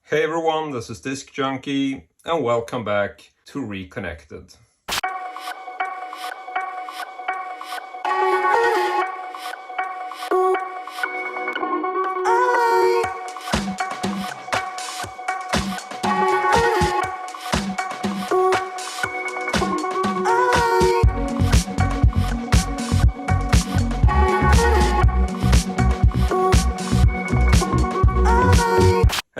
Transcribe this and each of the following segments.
Hey everyone, this is Disc Junkie, and welcome back to Reconnected.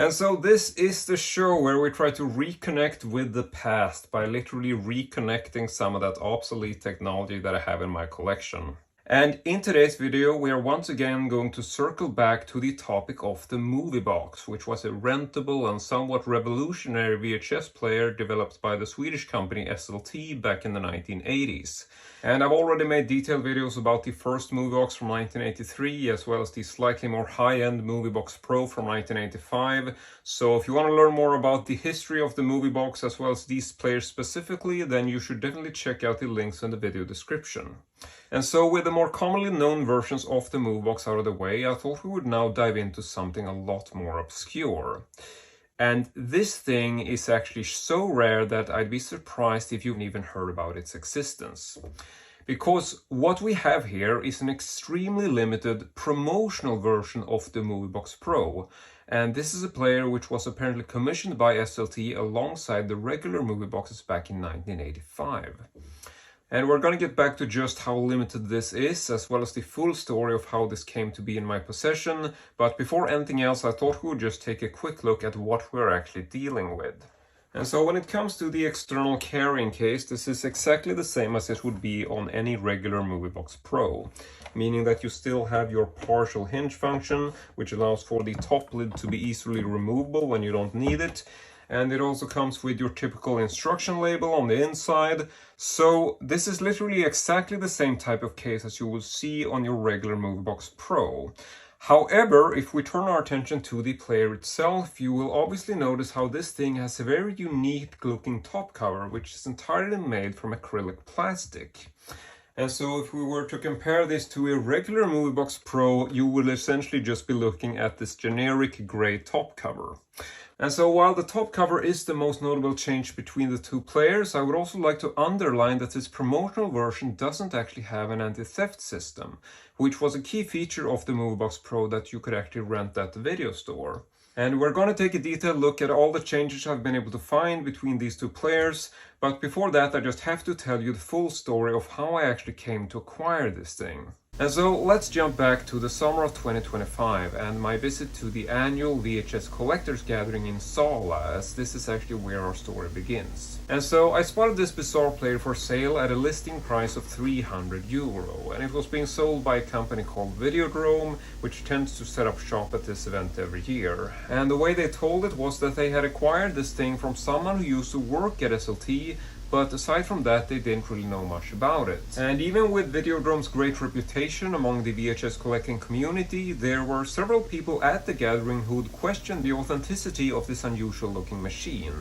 And so this is the show where we try to reconnect with the past by literally reconnecting some of that obsolete technology that I have in my collection. And in today's video, we are once again going to circle back to the topic of the Moviebox, which was a rentable and somewhat revolutionary VHS player developed by the Swedish company Esselte back in the 1980s. And I've already made detailed videos about the first Moviebox from 1983, as well as the slightly more high-end Moviebox Pro from 1985. So if you want to learn more about the history of the Moviebox as well as these players specifically, then you should definitely check out the links in the video description. And so with the more commonly known versions of the Moviebox out of the way, I thought we would now dive into something a lot more obscure. And this thing is actually so rare that I'd be surprised if you've even heard about its existence. Because what we have here is an extremely limited promotional version of the Moviebox Pro. And this is a player which was apparently commissioned by Esselte alongside the regular Movieboxes back in 1985. And we're going to get back to just how limited this is, as well as the full story of how this came to be in my possession. But before anything else, I thought we would just take a quick look at what we're actually dealing with. And so when it comes to the external carrying case, this is exactly the same as it would be on any regular Moviebox Pro. Meaning that you still have your partial hinge function, which allows for the top lid to be easily removable when you don't need it. And it also comes with your typical instruction label on the inside. So this is literally exactly the same type of case as you will see on your regular Moviebox Pro. However, if we turn our attention to the player itself, you will obviously notice how this thing has a very unique looking top cover, which is entirely made from acrylic plastic. And so if we were to compare this to a regular Moviebox Pro, you will essentially just be looking at this generic gray top cover. And so while the top cover is the most notable change between the two players, I would also like to underline that this promotional version doesn't actually have an anti-theft system, which was a key feature of the Moviebox Pro that you could actually rent at the video store. And we're going to take a detailed look at all the changes I've been able to find between these two players, but before that I just have to tell you the full story of how I actually came to acquire this thing. And so let's jump back to the summer of 2025 and my visit to the annual VHS collectors gathering in Sala, as this is actually where our story begins. And so I spotted this bizarre player for sale at a listing price of €300, and it was being sold by a company called Videodrome, which tends to set up shop at this event every year. And the way they told it was that they had acquired this thing from someone who used to work at SLT, but aside from that, they didn't really know much about it. And even with Videodrome's great reputation among the VHS collecting community, there were several people at the gathering who'd questioned the authenticity of this unusual looking machine,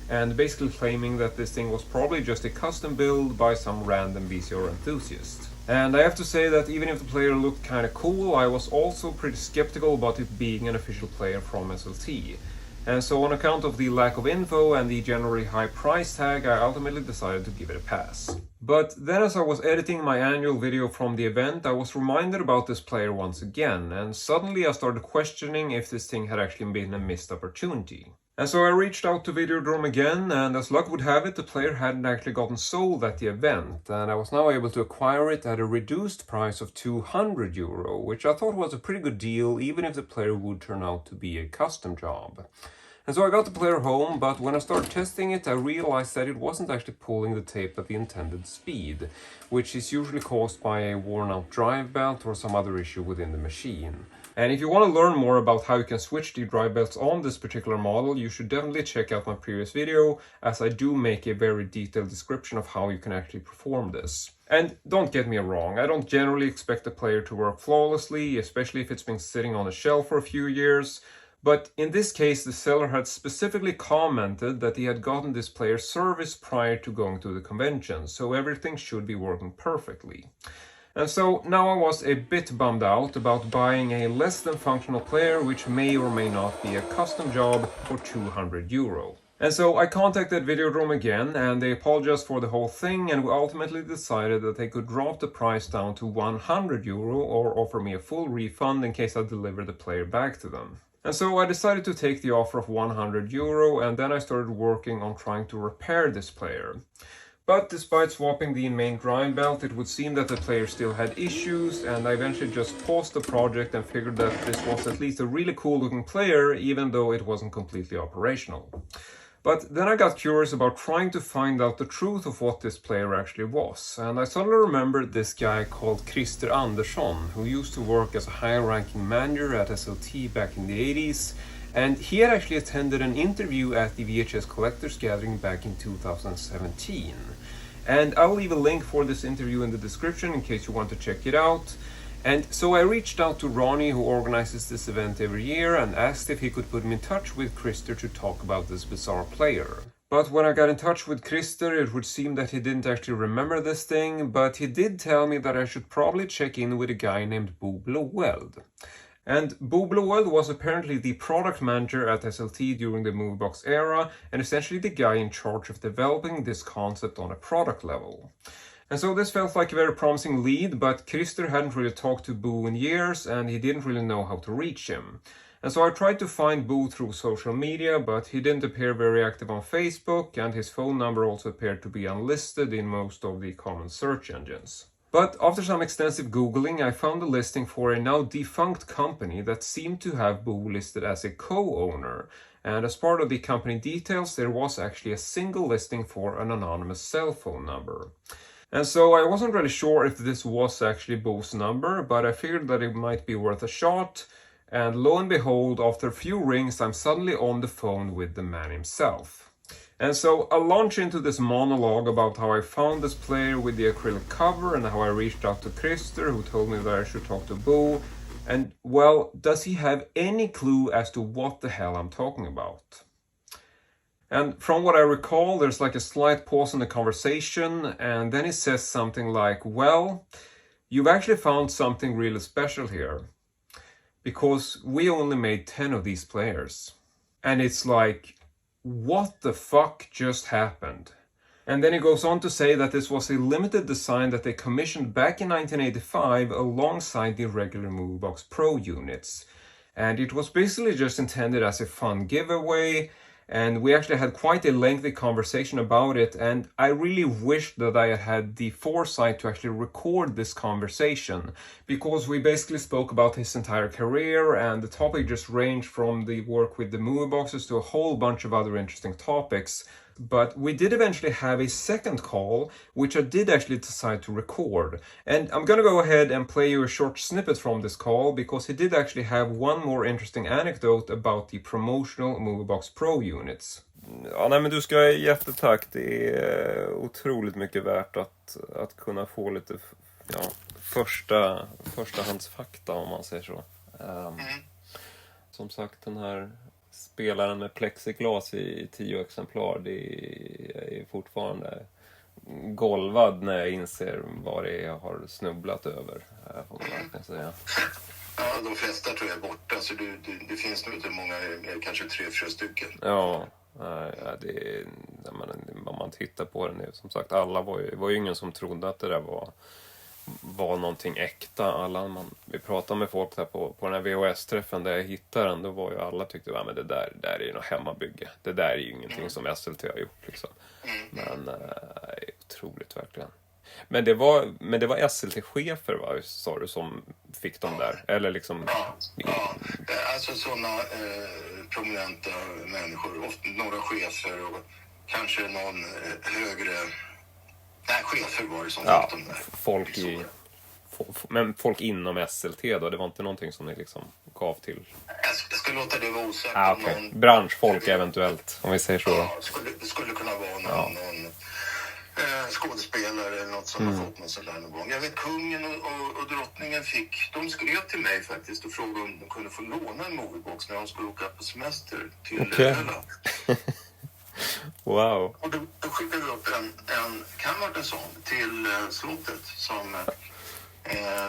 and basically claiming that this thing was probably just a custom build by some random VCR enthusiast. And I have to say that even if the player looked kinda cool, I was also pretty skeptical about it being an official player from SLT. And so on account of the lack of info and the generally high price tag, I ultimately decided to give it a pass. But then as I was editing my annual video from the event, I was reminded about this player once again, and suddenly I started questioning if this thing had actually been a missed opportunity. And so I reached out to Videodrome again, and as luck would have it, the player hadn't actually gotten sold at the event, and I was now able to acquire it at a reduced price of €200, which I thought was a pretty good deal, even if the player would turn out to be a custom job. And so I got the player home, but when I started testing it, I realized that it wasn't actually pulling the tape at the intended speed, which is usually caused by a worn out drive belt or some other issue within the machine. And if you want to learn more about how you can switch the drive belts on this particular model, you should definitely check out my previous video, as I do make a very detailed description of how you can actually perform this. And don't get me wrong, I don't generally expect the player to work flawlessly, especially if it's been sitting on a shelf for a few years. But in this case, the seller had specifically commented that he had gotten this player service prior to going to the convention, so everything should be working perfectly. And so now I was a bit bummed out about buying a less than functional player which may or may not be a custom job for €200. And so I contacted Videodrome again and they apologized for the whole thing, and we ultimately decided that they could drop the price down to €100 or offer me a full refund in case I deliver the player back to them. And so I decided to take the offer of €100 and then I started working on trying to repair this player. But despite swapping the main drive belt, it would seem that the player still had issues, and I eventually just paused the project and figured that this was at least a really cool looking player, even though it wasn't completely operational. But then I got curious about trying to find out the truth of what this player actually was, and I suddenly remembered this guy called Christer Andersson, who used to work as a high-ranking manager at Esselte back in the 80s, and he had actually attended an interview at the VHS Collectors Gathering back in 2017. And I'll leave a link for this interview in the description in case you want to check it out. And so I reached out to Ronny, who organizes this event every year, and asked if he could put me in touch with Christer to talk about this bizarre player. But when I got in touch with Christer, it would seem that he didn't actually remember this thing, but he did tell me that I should probably check in with a guy named Bo Blåeldh. And Bo Blåeldh was apparently the product manager at SLT during the Moviebox era, and essentially the guy in charge of developing this concept on a product level. And so this felt like a very promising lead, but Christer hadn't really talked to Bo in years, and he didn't really know how to reach him. And so I tried to find Bo through social media, but he didn't appear very active on Facebook, and his phone number also appeared to be unlisted in most of the common search engines. But after some extensive Googling, I found a listing for a now defunct company that seemed to have Bo listed as a co-owner. And as part of the company details, there was actually a single listing for an anonymous cell phone number. And so I wasn't really sure if this was actually Bo's number, but I figured that it might be worth a shot. And lo and behold, after a few rings, I'm suddenly on the phone with the man himself. And so I'll launch into this monologue about how I found this player with the acrylic cover and how I reached out to Christer, who told me that I should talk to Bo. And, well, does he have any clue as to what the hell I'm talking about? And from what I recall, there's like a slight pause in the conversation, and then he says something like, well, you've actually found something really special here, because we only made 10 of these players. And it's like, what the fuck just happened? And then he goes on to say that this was a limited design that they commissioned back in 1985 alongside the regular Moviebox Pro units. And it was basically just intended as a fun giveaway, and we actually had quite a lengthy conversation about it, and I really wished that I had had the foresight to actually record this conversation, because we basically spoke about his entire career, and the topic just ranged from the work with the movie boxes to a whole bunch of other interesting topics. But we did eventually have a second call, which I did actually decide to record. And I'm gonna go ahead and play you a short snippet from this call, because he did actually have one more interesting anecdote about the Promotional Moviebox Pro units. Ja, nej, men du ska ha jättetack. Det är otroligt mycket värt att kunna få lite förstahandsfakta, om man säger så. Som sagt, den här spelaren med plexiglas i 10 exemplar, det är fortfarande golvad när jag inser vad det är jag har snubblat över, får man verkligen säga. Ja, de flesta tror jag är borta, så det finns nog inte många, kanske 3-4 stycken. Ja, det är, om man tittar på det nu, som sagt, alla var ju ingen som trodde att det där var någonting äkta. Vi pratade med folk där på den här VHS-träffen där jag hittade den, då var ju alla tyckte att det där är ju något hemmabygge. Det där är ju ingenting som Esselte har gjort liksom. Men otroligt verkligen. Men det var Esselte-chefer, va, sa du, som fick dem där? Eller liksom... Ja. Alltså sådana prominenta människor, ofta några chefer och kanske någon högre... Nej, chefer var det som fick dem där. Men folk inom SLT då? Det var inte någonting som ni liksom gav till? Jag ska låta det vara osagt. Okay. Branschfolk eventuellt, om vi säger så. Ja, det skulle kunna vara någon skådespelare eller något som har fått någon sån där någon gång. Jag vet, kungen och drottningen de skrev till mig faktiskt och frågade om de kunde få låna en moviebox när de skulle åka på semester till Öland. Wow. Och då skickade vi upp en Andersson till slottet som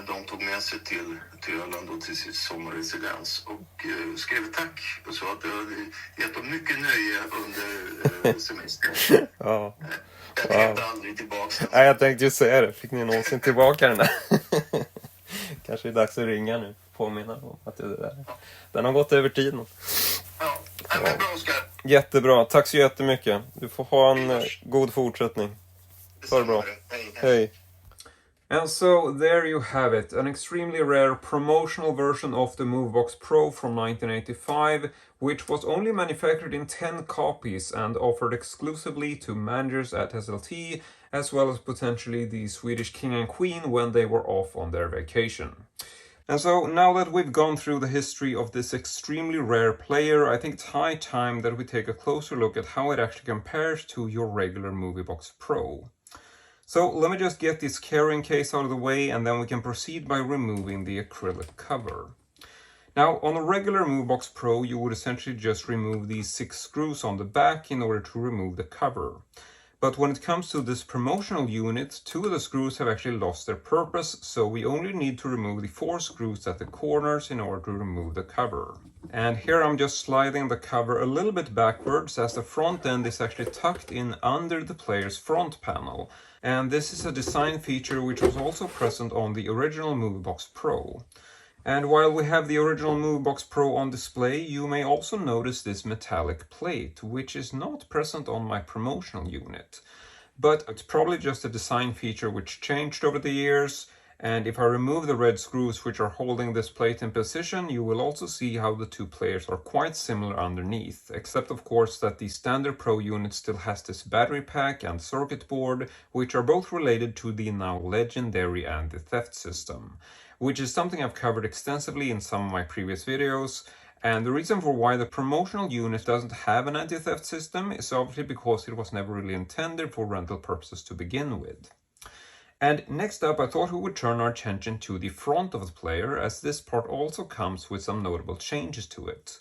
De tog med sig till Öland och till sitt sommarresidens och skrev tack och sa att det hade gett dem mycket nöje under semestern. Ja. Jag krävde aldrig tillbaka den. Nej, jag tänkte ju säga det. Fick ni någonsin tillbaka den där? Kanske är det dags att ringa nu. Påminna om att det där. Den har gått över tiden. Ja, men bra Oskar. Jättebra. Tack så jättemycket. Du får ha en god fortsättning. Ha det bra. Hej. And so there you have it, an extremely rare promotional version of the Moviebox Pro from 1985, which was only manufactured in 10 copies and offered exclusively to managers at Esselte, as well as potentially the Swedish king and queen when they were off on their vacation. And so now that we've gone through the history of this extremely rare player, I think it's high time that we take a closer look at how it actually compares to your regular Moviebox Pro. So let me just get this carrying case out of the way and then we can proceed by removing the acrylic cover. Now, on a regular Moviebox Pro, you would essentially just remove these 6 screws on the back in order to remove the cover. But when it comes to this promotional unit, 2 of the screws have actually lost their purpose, so we only need to remove the 4 screws at the corners in order to remove the cover. And here I'm just sliding the cover a little bit backwards as the front end is actually tucked in under the player's front panel. And this is a design feature which was also present on the original Moviebox Pro. And while we have the original Moviebox Pro on display, you may also notice this metallic plate, which is not present on my promotional unit. But it's probably just a design feature which changed over the years, and if I remove the red screws which are holding this plate in position, you will also see how the 2 players are quite similar underneath, except of course that the standard Pro unit still has this battery pack and circuit board, which are both related to the now legendary anti-theft system, which is something I've covered extensively in some of my previous videos. And the reason for why the promotional unit doesn't have an anti-theft system is obviously because it was never really intended for rental purposes to begin with. And next up, I thought we would turn our attention to the front of the player, as this part also comes with some notable changes to it.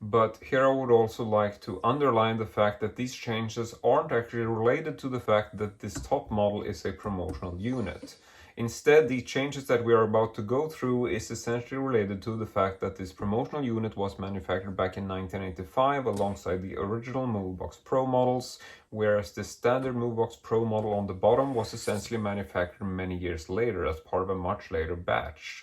But here I would also like to underline the fact that these changes aren't actually related to the fact that this top model is a promotional unit. Instead, the changes that we are about to go through is essentially related to the fact that this promotional unit was manufactured back in 1985 alongside the original Moviebox Pro models, whereas the standard Moviebox Pro model on the bottom was essentially manufactured many years later as part of a much later batch.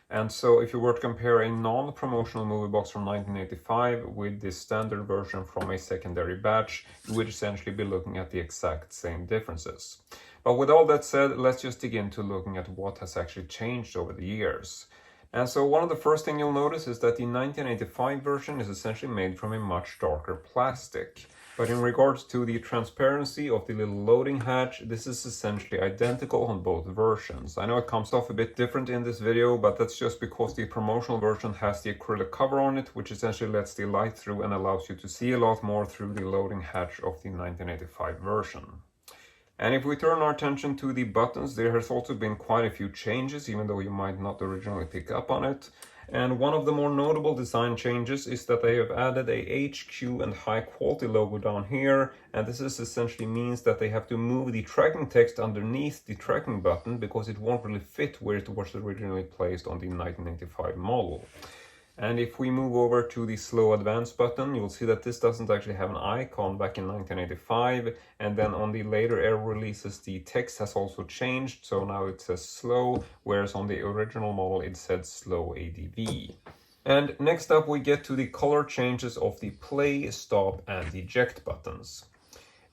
And so if you were to compare a non-promotional Moviebox from 1985 with this standard version from a secondary batch, you would essentially be looking at the exact same differences. But with all that said, let's just dig into looking at what has actually changed over the years. And so one of the first things you'll notice is that the 1985 version is essentially made from a much darker plastic. But in regards to the transparency of the little loading hatch, this is essentially identical on both versions. I know it comes off a bit different in this video, but that's just because the promotional version has the acrylic cover on it, which essentially lets the light through and allows you to see a lot more through the loading hatch of the 1985 version. And if we turn our attention to the buttons, there has also been quite a few changes, even though you might not originally pick up on it. And one of the more notable design changes is that they have added a HQ and high quality logo down here, and this is essentially means that they have to move the tracking text underneath the tracking button because it won't really fit where it was originally placed on the 1985 model. And if we move over to the slow advance button, you'll see that this doesn't actually have an icon back in 1985, and then on the later air releases the text has also changed, so now it says slow, whereas on the original model it said slow ADV. And next up we get to the color changes of the play, stop and eject buttons.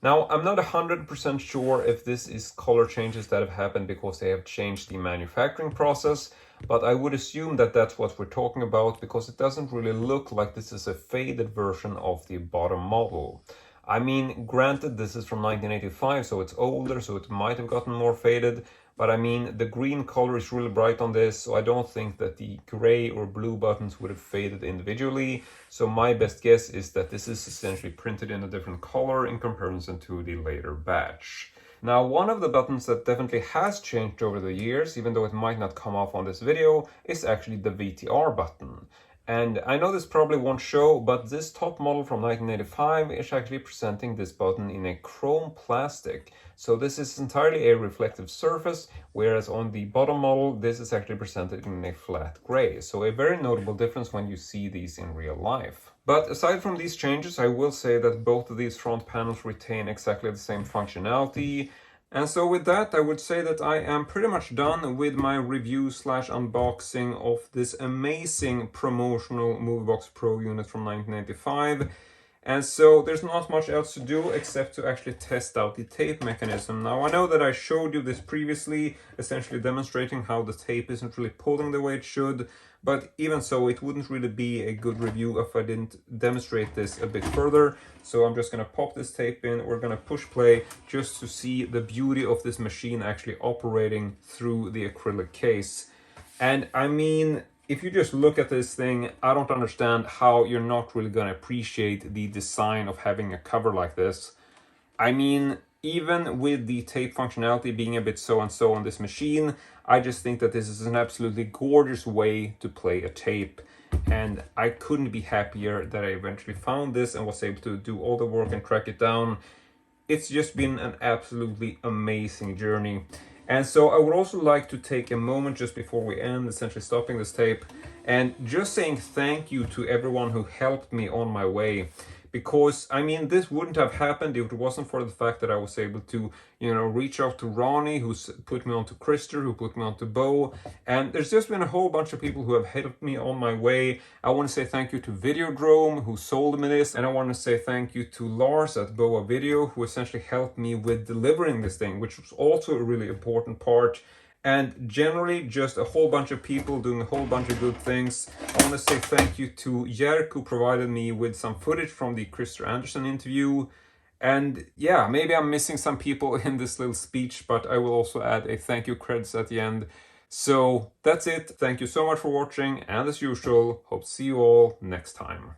Now, I'm not 100% sure if this is color changes that have happened because they have changed the manufacturing process, but I would assume that that's what we're talking about because it doesn't really look like this is a faded version of the bottom model. I mean, granted, this is from 1985, so it's older, so it might have gotten more faded, but I mean, the green color is really bright on this, so I don't think that the gray or blue buttons would have faded individually. So my best guess is that this is essentially printed in a different color in comparison to the later batch. Now, one of the buttons that definitely has changed over the years, even though it might not come off on this video, is actually the VTR button. And I know this probably won't show, but this top model from 1985 is actually presenting this button in a chrome plastic. So this is entirely a reflective surface, whereas on the bottom model, this is actually presented in a flat gray. So a very notable difference when you see these in real life. But aside from these changes, I will say that both of these front panels retain exactly the same functionality. And so with that, I would say that I am pretty much done with my review slash unboxing of this amazing Promotional Moviebox Pro unit from 1985. And so there's not much else to do except to actually test out the tape mechanism. Now I know that I showed you this previously, essentially demonstrating how the tape isn't really pulling the way it should, but even so it wouldn't really be a good review if I didn't demonstrate this a bit further. So I'm just going to pop this tape in, we're going to push play just to see the beauty of this machine actually operating through the acrylic case. And I mean, if you just look at this thing, I don't understand how you're not really going to appreciate the design of having a cover like this. I mean, even with the tape functionality being a bit so-and-so on this machine, I just think that this is an absolutely gorgeous way to play a tape. And I couldn't be happier that I eventually found this and was able to do all the work and track it down. It's just been an absolutely amazing journey. And so I would also like to take a moment just before we end, essentially stopping this tape, and just saying thank you to everyone who helped me on my way. Because, I mean, this wouldn't have happened if it wasn't for the fact that I was able to, reach out to Ronny, who's put me on to Christer, who put me on to Bo. And there's just been a whole bunch of people who have helped me on my way. I want to say thank you to Videodrome, who sold me this. And I want to say thank you to Lars at Boa Video, who essentially helped me with delivering this thing, which was also a really important part. And generally, just a whole bunch of people doing a whole bunch of good things. I want to say thank you to Jerk, who provided me with some footage from the Christer Andersson interview. And yeah, maybe I'm missing some people in this little speech, but I will also add a thank you credits at the end. So that's it. Thank you so much for watching. And as usual, hope to see you all next time.